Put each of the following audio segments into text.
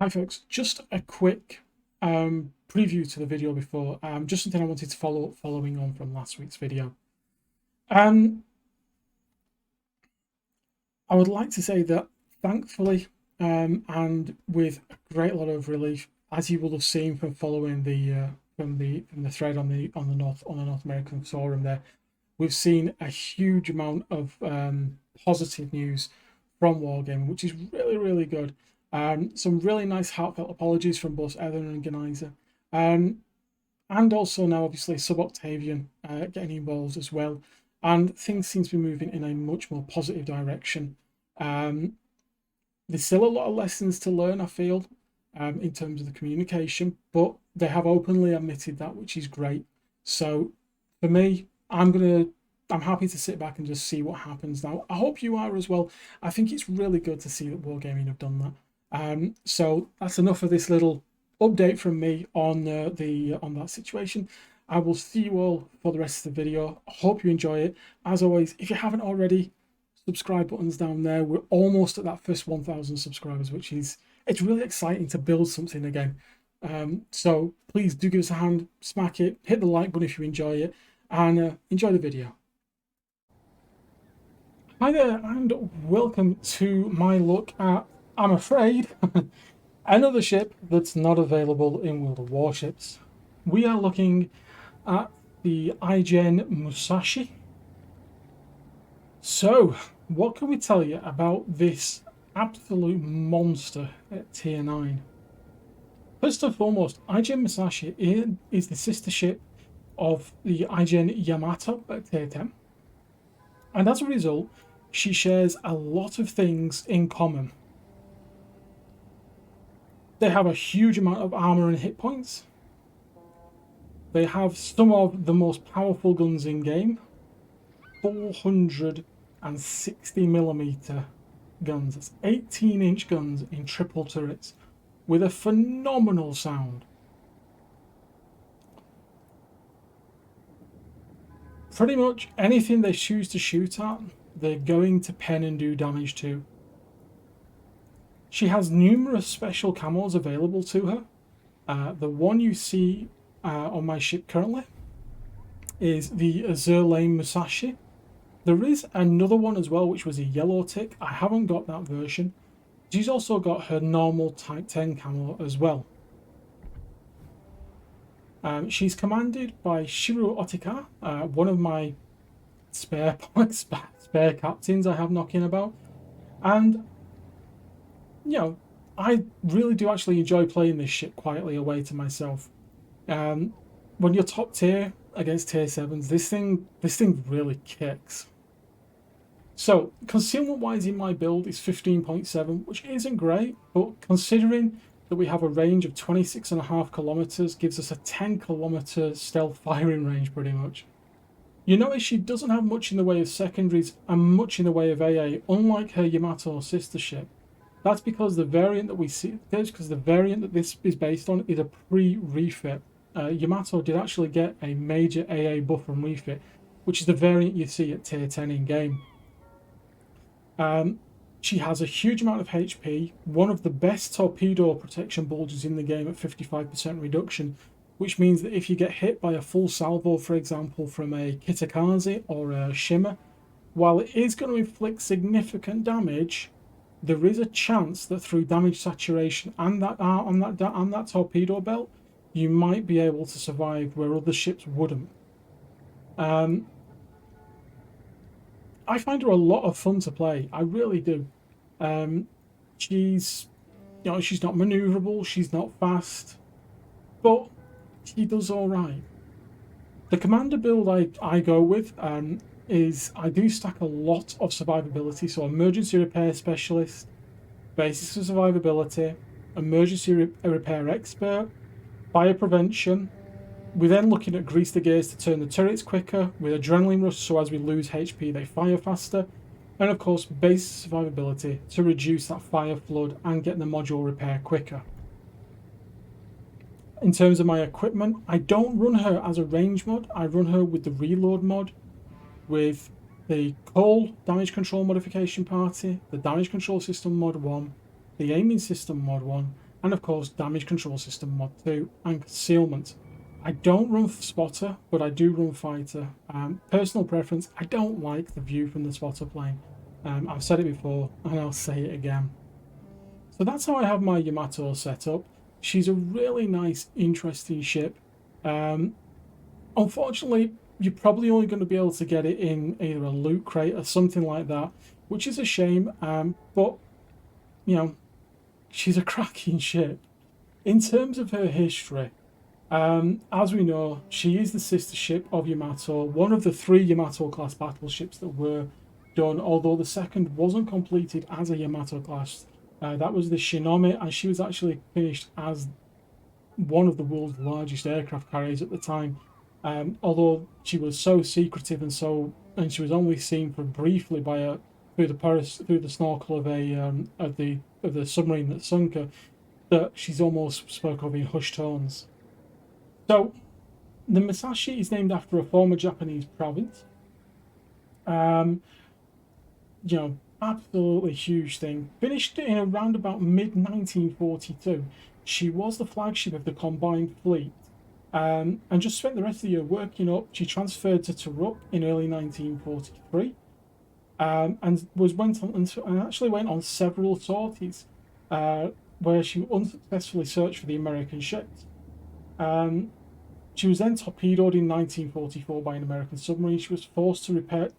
Hi folks, just a quick preview to the video before, just something I wanted to following on from last week's video. I would like to say that thankfully, and with a great lot of relief, as you will have seen from following the from the thread on the North American forum there, we've seen a huge amount of positive news from Wargaming, which is really good. Some really nice heartfelt apologies from both Evan and Genizer. And also now obviously Sub-Octavian getting involved as well. And things seem to be moving in a much more positive direction. There's still a lot of lessons to learn, I feel, in terms of the communication, but they have openly admitted that, which is great. So for me, I'm happy to sit back and just see what happens now. I hope you are as well. I think it's really good to see that Wargaming have done that. So that's enough of this little update from me on on that situation. I will see you all for the rest of the video. I hope you enjoy it. As always, if you haven't already, subscribe buttons down there. We're almost at that first 1,000 subscribers, which is, it's really exciting to build something again. So please do give us a hand, smack it, hit the like button if you enjoy it, and enjoy the video. Hi there, and welcome to my look at, I'm afraid, another ship that's not available in World of Warships. We are looking at the IGN Musashi. So, what can we tell you about this absolute monster at tier 9? First and foremost, IGN Musashi is the sister ship of the IGN Yamato at tier 10. And as a result, she shares a lot of things in common. They have a huge amount of armor and hit points. They have some of the most powerful guns in game. 460mm guns. That's 18-inch guns in triple turrets with a phenomenal sound. Pretty much anything they choose to shoot at, they're going to pen and do damage to. She has numerous special camos available to her. The one you see on my ship currently is the Azure Lane Musashi. There is another one as well, which was a yellow tick. I haven't got that version. She's also got her normal Type 10 camo as well. She's commanded by Shiro Otika, one of my spare captains I have knocking about. And, you know, I really do actually enjoy playing this ship quietly away to myself. When you're top tier against tier 7s, this thing really kicks. So, concealment-wise in my build is 15.7, which isn't great, but considering that we have a range of 26.5 kilometers, gives us a 10-kilometer stealth firing range pretty much. You notice she doesn't have much in the way of secondaries and much in the way of AA, unlike her Yamato sister ship. That's because the variant that we see, because the variant that this is based on is a pre-refit. Yamato did actually get a major AA buff and refit, which is the variant you see at tier 10 in game. She has a huge amount of HP, one of the best torpedo protection bulges in the game at 55% reduction, which means that if you get hit by a full salvo, for example, from a Kitakaze or a Shimmer, while it is going to inflict significant damage, there is a chance that through damage saturation and that on that torpedo belt, you might be able to survive where other ships wouldn't. I find her a lot of fun to play. I really do. She's not maneuverable. She's not fast, but she does all right. The commander build I go with is I do stack a lot of survivability. So emergency repair specialist, basis of survivability, emergency repair expert, fire prevention. We're then looking at grease the gears to turn the turrets quicker, with adrenaline rush so as we lose HP they fire faster, and of course base survivability to reduce that fire flood and get the module repair quicker. In terms of my equipment, I don't run her as a range mod, I run her with the reload mod, with the Cole damage control modification party, the damage control system mod 1, the aiming system mod 1, and of course damage control system mod 2 and concealment. I don't run spotter, but I do run fighter. Personal preference, I don't like the view from the spotter plane. I've said it before and I'll say it again. So that's how I have my Yamato set up. She's a really nice, interesting ship. Unfortunately, you're probably only going to be able to get it in either a loot crate or something like that, which is a shame. But, you know, she's a cracking ship. In terms of her history, as we know, she is the sister ship of Yamato, one of the 3 Yamato-class battleships that were done, although the second wasn't completed as a Yamato-class. That was the Shinome, and she was actually finished as one of the world's largest aircraft carriers at the time. Although she was so secretive and she was only seen for briefly by through the snorkel of the submarine that sunk her, that she's almost spoke of in hushed tones. So, the Musashi is named after a former Japanese province. Absolutely huge thing. Finished in around about mid-1942. She was the flagship of the combined fleet, and just spent the rest of the year working up. She transferred to TcFreer in early 1943, and actually went on several sorties, where she unsuccessfully searched for the American ships. She was then torpedoed in 1944 by an American submarine. She was forced to return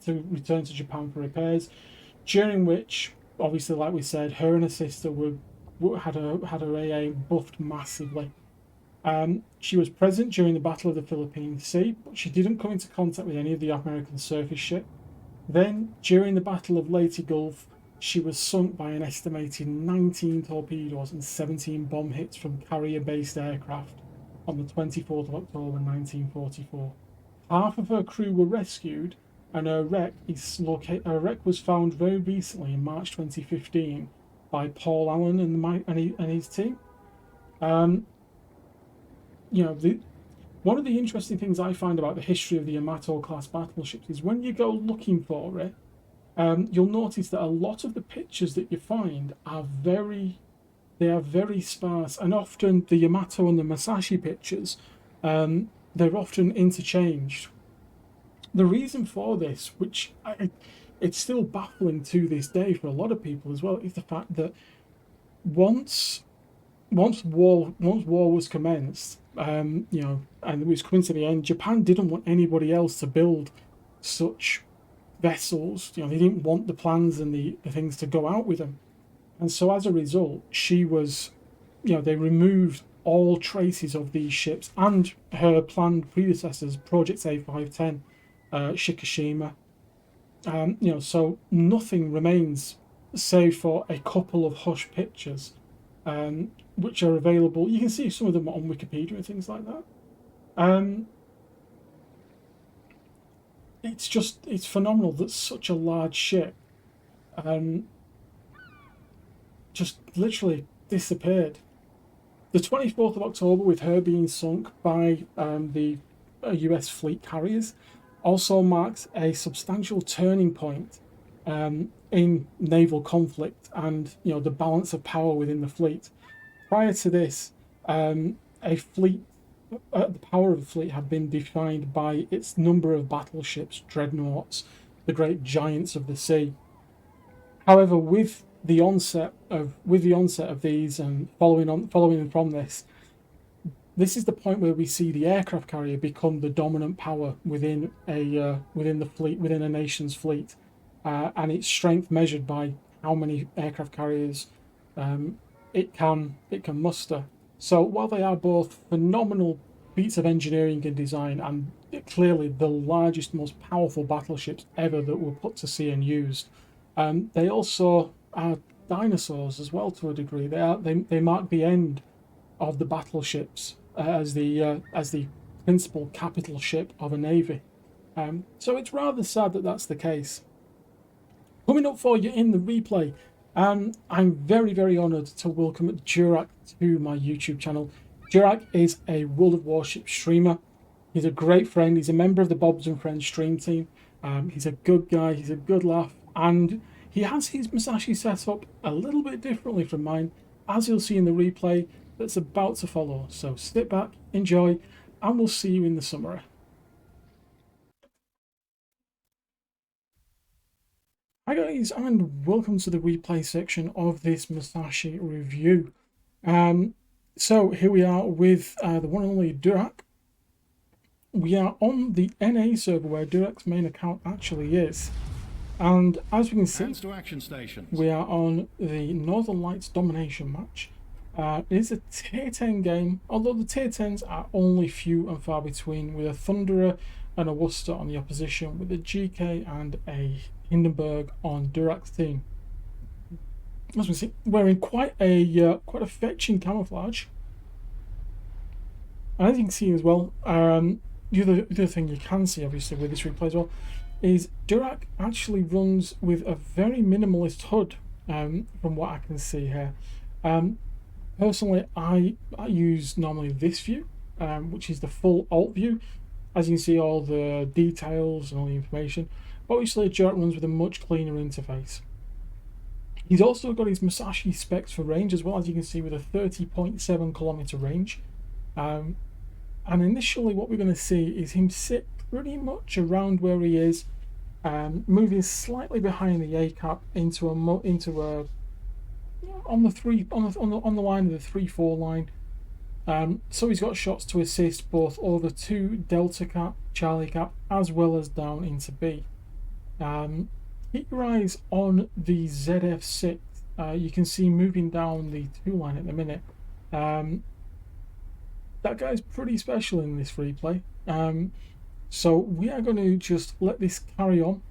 to Japan for repairs, during which, obviously, like we said, her and her sister had her AA buffed massively. She was present during the Battle of the Philippine Sea, but she didn't come into contact with any of the American surface ships. Then, during the Battle of Leyte Gulf, she was sunk by an estimated 19 torpedoes and 17 bomb hits from carrier-based aircraft on the 24th of October 1944. Half of her crew were rescued, and her wreck was found very recently in March 2015 by Paul Allen and his team. One of the interesting things I find about the history of the Yamato-class battleships is when you go looking for it, you'll notice that a lot of the pictures that you find are very sparse, and often the Yamato and the Musashi pictures, they're often interchanged. The reason for this, which it's still baffling to this day for a lot of people as well, is the fact that once war was commenced, and it was coming to the end, Japan didn't want anybody else to build such vessels. They didn't want the plans and the things to go out with them. And so as a result, she was, they removed all traces of these ships and her planned predecessors, Project A510, Shikishima. So nothing remains save for a couple of hush pictures, which are available. You can see some of them on Wikipedia and things like that. It's phenomenal that such a large ship just literally disappeared. The 24th of October, with her being sunk by the US fleet carriers, also marks a substantial turning point in naval conflict and the balance of power within the fleet. Prior to this, the power of the fleet had been defined by its number of battleships, dreadnoughts, the great giants of the sea. However, with the onset of these and following from this is the point where we see the aircraft carrier become the dominant power within a nation's fleet, and its strength measured by how many aircraft carriers it can muster. So while they are both phenomenal feats of engineering and design, and clearly the largest, most powerful battleships ever that were put to sea and used, they also are dinosaurs as well to a degree. They mark the end of the battleships as the principal capital ship of a navy. So it's rather sad that that's the case. Coming up for you in the replay, I'm very, very honoured to welcome Diurach to my YouTube channel. Diurach is a World of Warships streamer. He's a great friend. He's a member of the Bobs and Friends stream team. He's a good guy. He's a good laugh. And he has his Musashi set up a little bit differently from mine. as you'll see in the replay that's about to follow. So sit back, enjoy, and we'll see you in the summary. Hi guys, and welcome to the replay section of this Musashi review. So here we are with the one and only Diurach. We are on the NA server where Diurach's main account actually is. And as we can see, we are on the Northern Lights domination match. It is a tier 10 game, although the tier 10s are only few and far between, with a Thunderer and a Worcester on the opposition, with a GK and a Hindenburg on Diurach's team. As we can see, wearing quite a fetching camouflage. And as you can see as well, the other thing you can see obviously with this replay as well is Diurach actually runs with a very minimalist HUD, from what I can see here. Personally, I use normally this view, which is the full alt view. As you can see, all the details and all the information. Obviously, Diurach runs with a much cleaner interface. He's also got his Musashi specs for range as well, as you can see, with a 30.7 kilometer range. And initially what we're going to see is him sit pretty much around where he is, moving slightly behind the A cap into a on the line of the 3-4 line. So he's got shots to assist both over to Delta cap, Charlie cap, as well as down into B. Keep your eyes on the ZF6. You can see moving down the 2 line at the minute. That guy's pretty special in this replay. So we are going to just let this carry on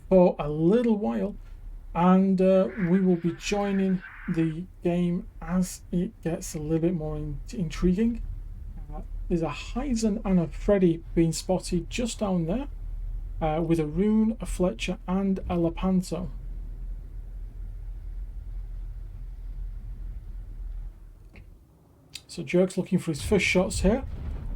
for a little while, and we will be joining the game as it gets a little bit more intriguing. There's a Heisen and a Freddy being spotted just down there, with a Rune, a Fletcher, and a Lepanto. So Jerk's looking for his first shots here.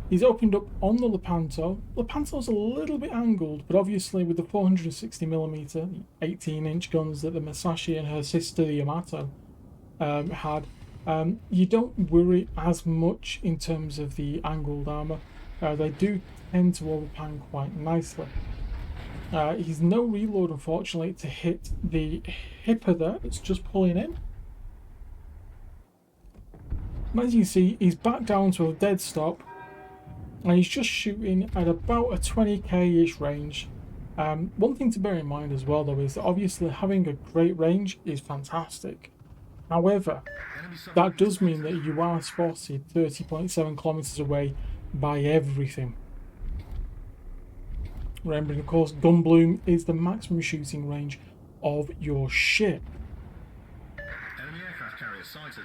He's opened up on the Lepanto. Lepanto's a little bit angled, but obviously with the 460mm, 18-inch guns that the Musashi and her sister, the Yamato, had, you don't worry as much in terms of the angled armour. They do tend to overpan quite nicely. He's no reload, unfortunately, to hit the hipper there. It's just pulling in. As you can see, he's back down to a dead stop, and he's just shooting at about a 20k-ish range. One thing to bear in mind as well, though, is that obviously having a great range is fantastic. However, that does mean that you are spotted 30.7 kilometers away by everything. Remembering, of course, gun bloom is the maximum shooting range of your ship.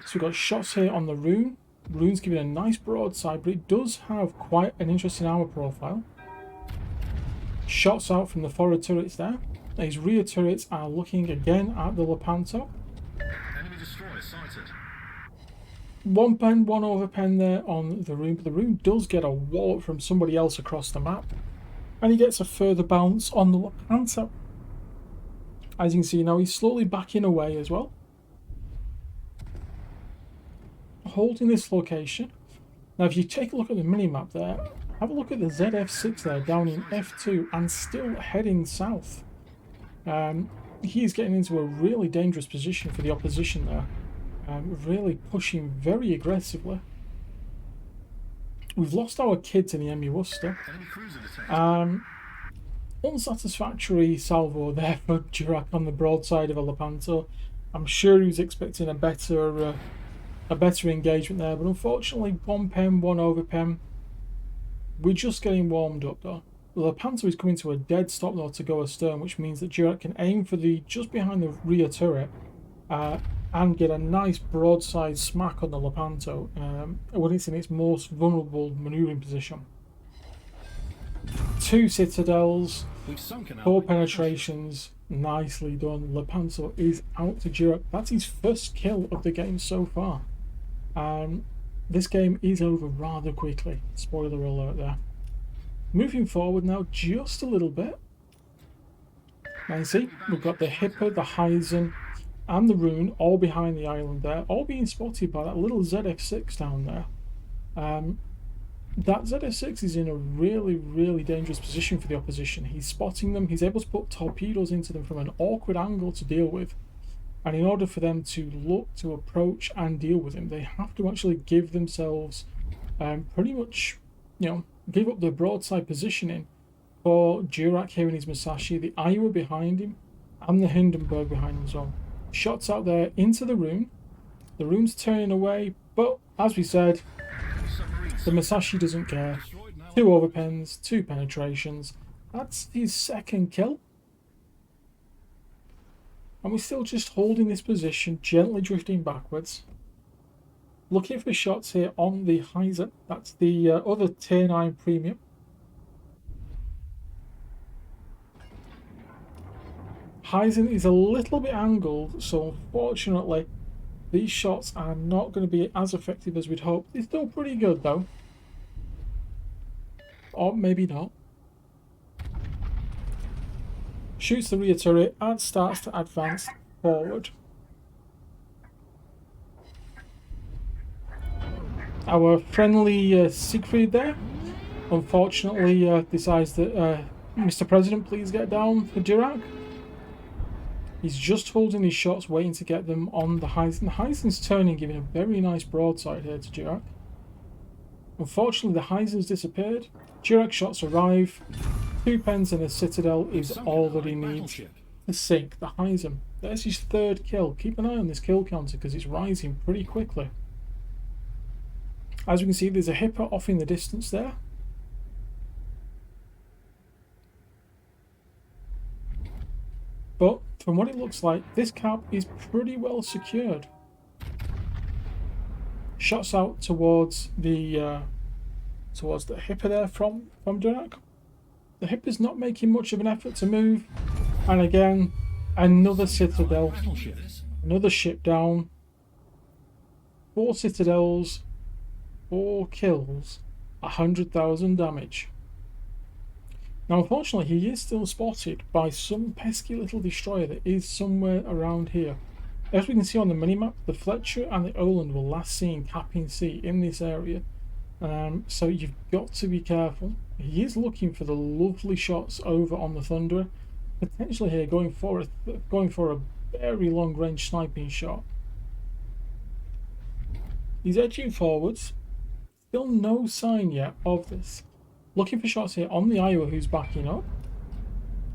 So we've got shots here on the Rune. Rune's giving a nice broadside, but it does have quite an interesting armor profile. Shots out from the forward turrets there. His rear turrets are looking again at the Lepanto. Enemy destroyer sighted. One pen, one overpen there on the Rune, but the Rune does get a wallop from somebody else across the map. And he gets a further bounce on the Lepanto. As you can see now, he's slowly backing away as well, holding this location. Now if you take a look at the minimap there, have a look at the ZF6 there down in F2 and still heading south. He is getting into a really dangerous position for the opposition there, really pushing very aggressively. We've lost our kid to the MU Worcester. Unsatisfactory salvo there for Diurach on the broadside of a Lepanto. I'm sure he was expecting a better engagement there, but unfortunately, one pen, one overpen. We're just getting warmed up though. The Lepanto is coming to a dead stop though to go astern, which means that Diurach can aim for the just behind the rear turret and get a nice broadside smack on the Lepanto when it's in its most vulnerable manoeuvring position. 2 citadels, 4 penetrations, nicely done. Lepanto is out to Diurach. That's his first kill of the game so far. This game is over rather quickly. Spoiler alert there. Moving forward now just a little bit. Now you see, we've got the Hipper, the Heisen, and the Rune all behind the island there, all being spotted by that little ZF6 down there. That ZF6 is in a really, really dangerous position for the opposition. He's spotting them, he's able to put torpedoes into them from an awkward angle to deal with. And in order for them to look to approach and deal with him, they have to actually give themselves pretty much, give up their broadside positioning for Diurach here in his Musashi, the Iowa behind him, and the Hindenburg behind him as well. Shots out there into the Rune. The Rune's turning away, but as we said, the Musashi doesn't care. 2 overpens, 2 penetrations. That's his second kill. And we're still just holding this position, gently drifting backwards. Looking for shots here on the Heiser. That's the other Tier 9 premium. Heiser is a little bit angled, so unfortunately these shots are not going to be as effective as we'd hoped. They're still pretty good though. Or maybe not. Shoots the rear turret and starts to advance forward. Our friendly TcFreer there, unfortunately, decides that Mr. President, please get down for Diurach. He's just holding his shots, waiting to get them on the Heisen. The Heisen's turning, giving a very nice broadside here to Diurach. Unfortunately, the Heisen's disappeared. Diurach shots arrive. 2 pens and a Citadel is all that he needs to sink the Heisen. There's his 3rd kill. Keep an eye on this kill counter because it's rising pretty quickly. As we can see, there's a Hipper off in the distance there. But from what it looks like, this cap is pretty well secured. Shots out towards the Hipper there from Diurach. The Hipper's not making much of an effort to move, and again, another Citadel, another ship down. 4 Citadels, 4 kills, 100,000 damage. Now, unfortunately, he is still spotted by some pesky little destroyer that is somewhere around here. As we can see on the minimap, the Fletcher and the Oland were last seen capping C in this area. So you've got to be careful. He is looking for the lovely shots over on the Thunderer, potentially here going for a very long-range sniping shot. He's edging forwards. Still no sign yet of this. Looking for shots here on the Iowa, who's backing up.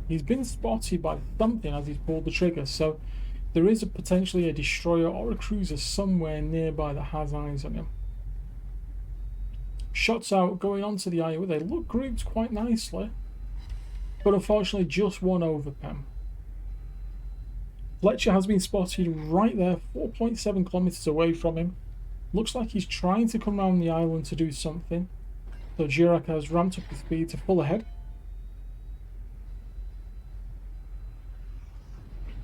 He's been spotted by something as he's pulled the trigger, so there is potentially a destroyer or a cruiser somewhere nearby that has eyes on him. Shots out going on to the Iowa. They look grouped quite nicely, but unfortunately just 1 overpen. Fletcher has been spotted right there, 4.7 kilometers away from him. Looks like he's trying to come around the island to do something. So Diurach has ramped up his speed to full ahead.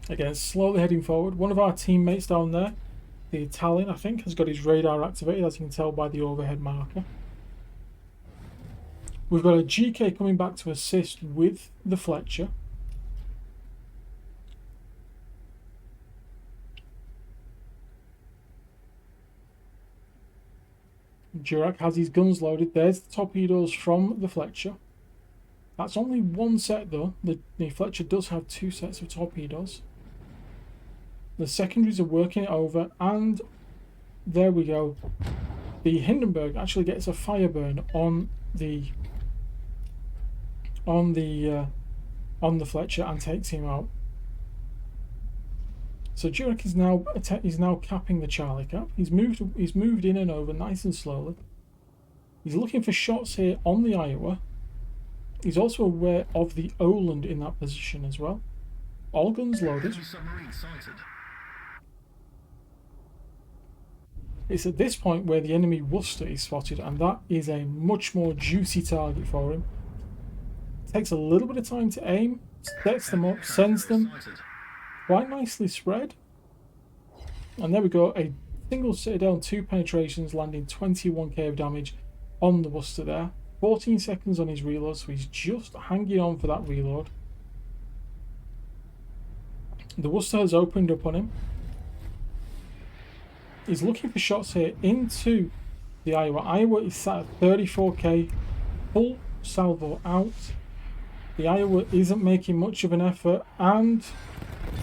Again, slowly heading forward. One of our teammates down there, the Italian, I think, has got his radar activated, as you can tell by the overhead marker. We've got a GK coming back to assist with the Fletcher. Diurach has his guns loaded. There's the torpedoes from the Fletcher. That's only 1 set though. The Fletcher does have 2 sets of torpedoes. The secondaries are working it over, and there we go. The Hindenburg actually gets a fire burn on the Fletcher and takes him out. So Diurach is now capping the Charlie cap. He's moved in and over nice and slowly. He's looking for shots here on the Iowa. He's also aware of the Oland in that position as well. All guns loaded. It's at this point where the enemy Worcester is spotted, and that is a much more juicy target for him. Takes a little bit of time to aim, sets them up, sends them quite nicely spread. And there we go, a single Citadel and 2 penetrations, landing 21k of damage on the Worcester there. 14 seconds on his reload, so he's just hanging on for that reload. The Worcester has opened up on him. He's looking for shots here into the Iowa. Iowa is sat at 34k, full salvo out. The Iowa isn't making much of an effort, and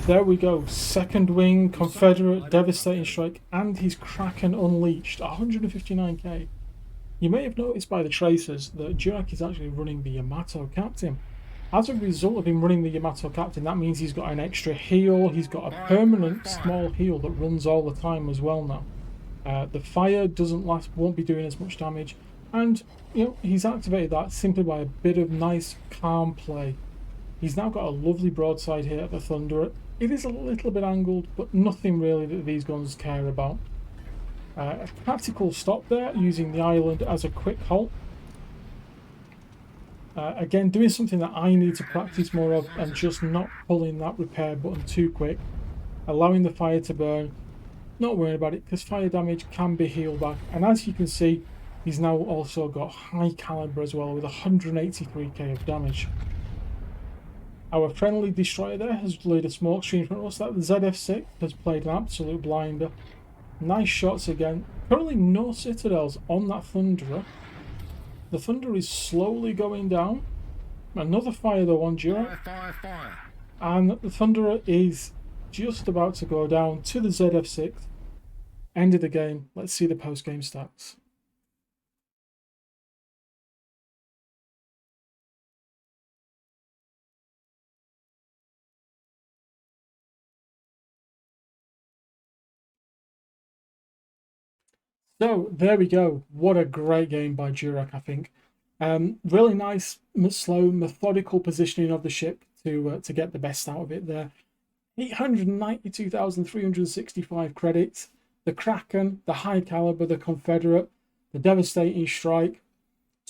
there we go. Second wing, Confederate, devastating strike, and his Kraken unleashed, 159k. You may have noticed by the tracers that Diurach is actually running the Yamato Captain. As a result of him running the Yamato Captain, that means he's got an extra heal. He's got a permanent small heal that runs all the time as well now. The fire doesn't last, won't be doing as much damage, and you know he's activated that simply by a bit of nice calm play. He's now got a lovely broadside here at the Thunderer. It is a little bit angled, but nothing really that these guns care about. A tactical stop there, using the island as a quick halt. Again, doing something that I need to practice more of, and just not pulling that repair button too quick. Allowing the fire to burn, not worrying about it, because fire damage can be healed back. And as you can see, he's now also got high caliber as well, with 183k of damage. Our friendly destroyer there has laid a smoke screen from us. That the ZF6 has played an absolute blinder. Nice shots again. Currently no citadels on that Thunderer. The Thunder is slowly going down. Another fire though on Diurach. Fire. And the Thunderer is just about to go down to the ZF6. End of the game. Let's see the post-game stats. So there we go. What a great game by Diurach, I think. Really nice, slow, methodical positioning of the ship to get the best out of it there. 892,365 credits. The Kraken, the high caliber, the Confederate, the devastating strike,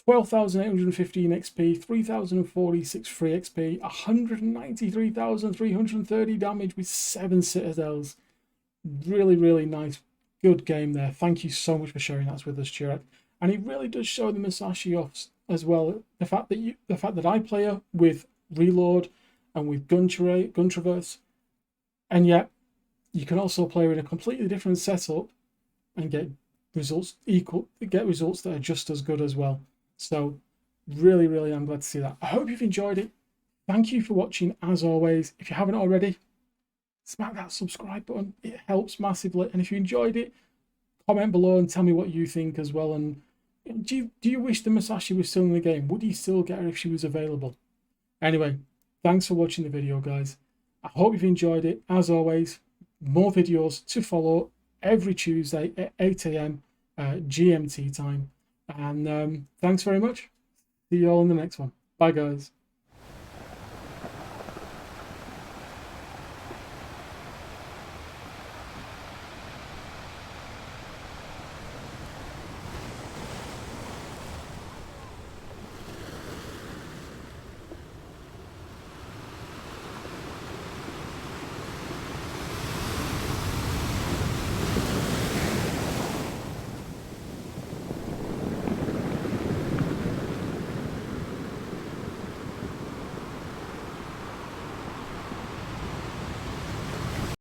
12,815 XP, 3,046 free XP, 193,330 damage with 7 citadels. Really, really nice. Good game there. Thank you so much for sharing that with us, Diurach. And it really does show the Musashi off as well. The fact that I play her with reload and with gun traverse, and yet you can also play her in a completely different setup and get results that are just as good as well. So really, really, I'm glad to see that. I hope you've enjoyed it. Thank you for watching as always. If you haven't already, smack that subscribe button. It helps massively. And if you enjoyed it, comment below and tell me what you think as well. And do you wish the Musashi was still in the game? Would you still get her if she was available? Anyway, thanks for watching the video, guys. I hope you've enjoyed it. As always, more videos to follow every Tuesday at 8 AM GMT time. And thanks very much. See you all in the next one. Bye, guys.